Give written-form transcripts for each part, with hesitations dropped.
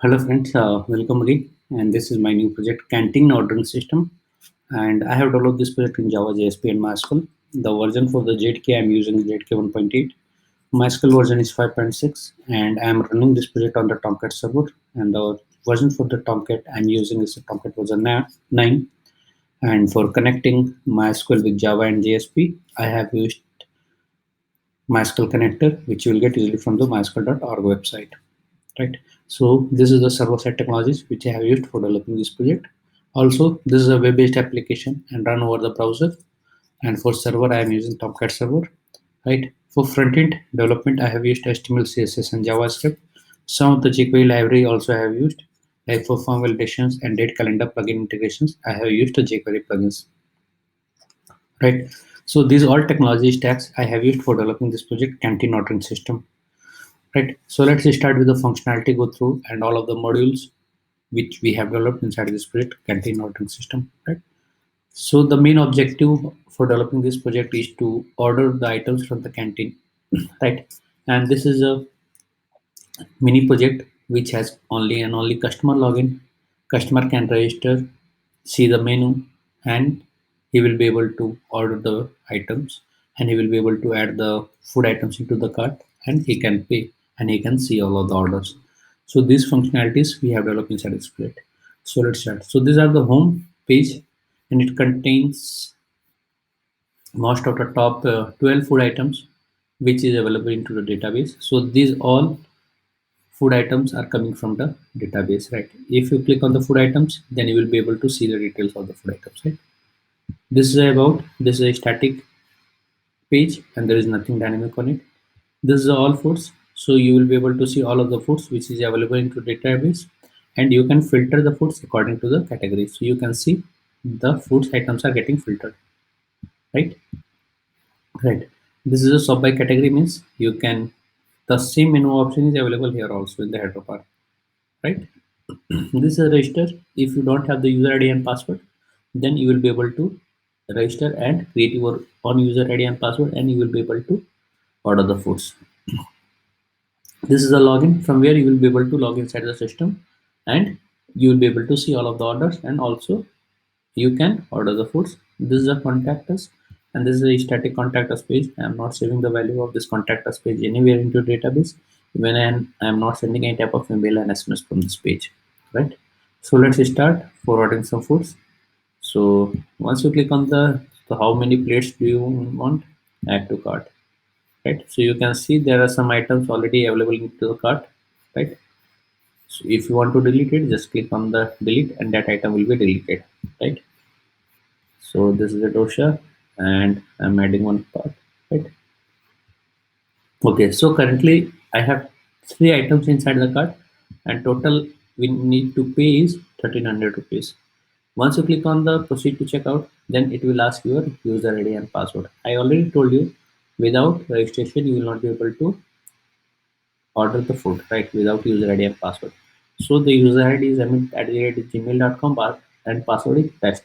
Hello friends, welcome again. And this is my new project, Canteen Ordering System. And I have developed this project in Java, JSP, and MySQL. The version for the JDK I'm using is JDK 1.8. MySQL version is 5.6, and I'm running this project on the Tomcat server. And the version for the Tomcat I'm using is the Tomcat version 9. And for connecting MySQL with Java and JSP, I have used MySQL connector, which you will get easily from the mysql.org website. Right, so this is the server side technologies which I have used for developing this project. Also, this is a web-based application and run over the browser. And for server, I am using Tomcat server. Right, for front-end development, I have used HTML, CSS, and JavaScript. Some of the jQuery library also I have used. Like for form validations and date calendar plugin integrations, I have used the jQuery plugins. Right, so these all technology stacks I have used for developing this project, Canteen Ordering System. Right, so let's start with the functionality, go through and all of the modules which we have developed inside this project, Canteen Ordering System. Right, so the main objective for developing this project is to order the items from the canteen. Right, and this is a mini project which has only customer login. Customer can register, see the menu, and he will be able to order the items, and he will be able to add the food items into the cart, and he can pay, and he can see all of the orders. So these functionalities we have developed inside this project. So let's start. So these are the home page, and it contains most of the top 12 food items which is available into the database. So these all food items are coming from the database. Right, if you click on the food items, then you will be able to see the details of the food items. Right, this is a static page and there is nothing dynamic on it. This is all foods, so you will be able to see all of the foods which is available into database, and you can filter the foods according to the category. So you can see the foods items are getting filtered. Right, right, this is a sort by category, means you can, the same menu option is available here also in the header bar. Right, this is a register. If you don't have the user ID and password, then you will be able to register and create your own user ID and password, and you will be able to order the foods. This is a login from where you will be able to log inside the system, and you will be able to see all of the orders, and also you can order the foods. This is a contact us, and this is a static contact us page. I am not saving the value of this contact us page anywhere into database. When I am not sending any type of email and SMS from this page. Right, so let's start for ordering some foods. So once you click on the, so how many plates do you want, add to cart. Right, so you can see there are some items already available into the cart. Right, so if you want to delete it, just click on the delete and that item will be deleted. Right, so this is a dosha and I'm adding one part. Right, okay, so currently I have three items inside the cart, and total we need to pay is 1300 rupees. Once you click on the proceed to checkout, then it will ask your user ID and password. I already told you, without registration you will not be able to order the food, right, without user ID and password. So the user ID is amit@gmail.com and password is test.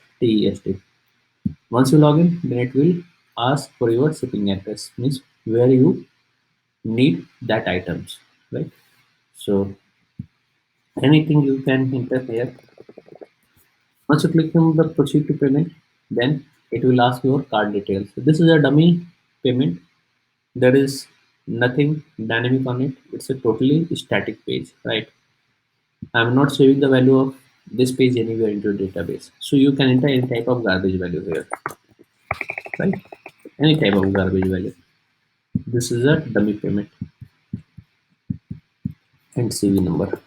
Once you log in, then it will ask for your shipping address, means where you need that items. Right, so anything you can enter here. Once you click on the proceed to payment, then it will ask your card details. So this is a dummy payment. There is nothing dynamic on it. It's a totally static page, right? I'm not saving the value of this page anywhere into database. So you can enter any type of garbage value here, right? Any type of garbage value. This is a dummy payment and CV number.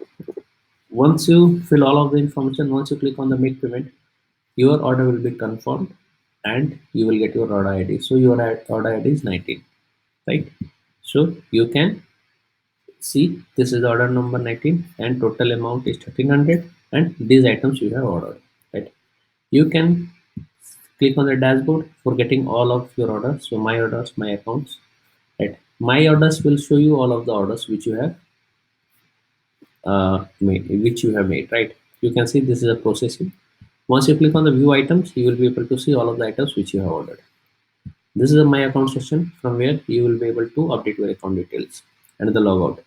Once you fill all of the information, once you click on the make payment, your order will be confirmed and you will get your order ID. So your order ID is 19, right? So you can see this is order number 19 and total amount is 1300, and these items you have ordered. Right, you can click on the dashboard for getting all of your orders. So my orders, my accounts. Right, my orders will show you all of the orders which you have made. Right, you can see this is a processing. Once you click on the view items, you will be able to see all of the items which you have ordered. This is a my account section from where you will be able to update your account details and the logout.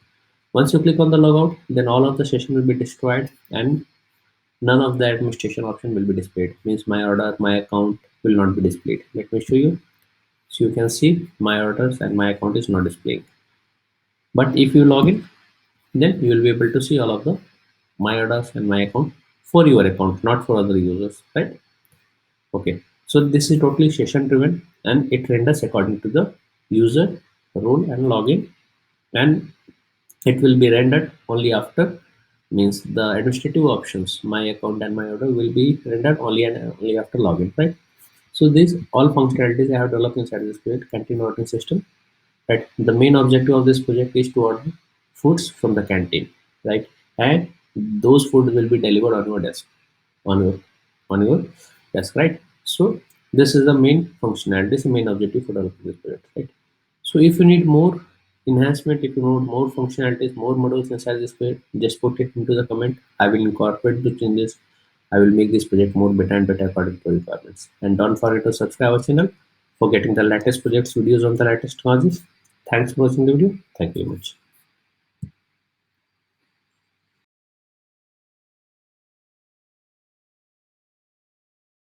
Once you click on the logout, then all of the session will be destroyed and none of the administration option will be displayed. Means my order, my account will not be displayed. Let me show you. So you can see my orders and my account is not displaying. But if you log in, then you will be able to see all of the my orders and my account for your account, not for other users, right? Okay. So this is totally session driven and it renders according to the user role and login, and it will be rendered only after, means the administrative options my account and my order will be rendered only and only after login, right? So these all functionalities I have developed inside this project canteen ordering system, right? The main objective of this project is to order foods from the canteen, right? And those food will be delivered on your desk, on your on your desk, right? So this is the main functionality, this is the main objective for developing this project, right? So if you need more enhancement, if you need more functionalities, more modules inside this project, just put it into the comment. I will incorporate the changes. I will make this project more better and better according to requirements. And don't forget to subscribe our channel for getting the latest projects videos on the latest technologies. Thanks for watching the video. Thank you very much.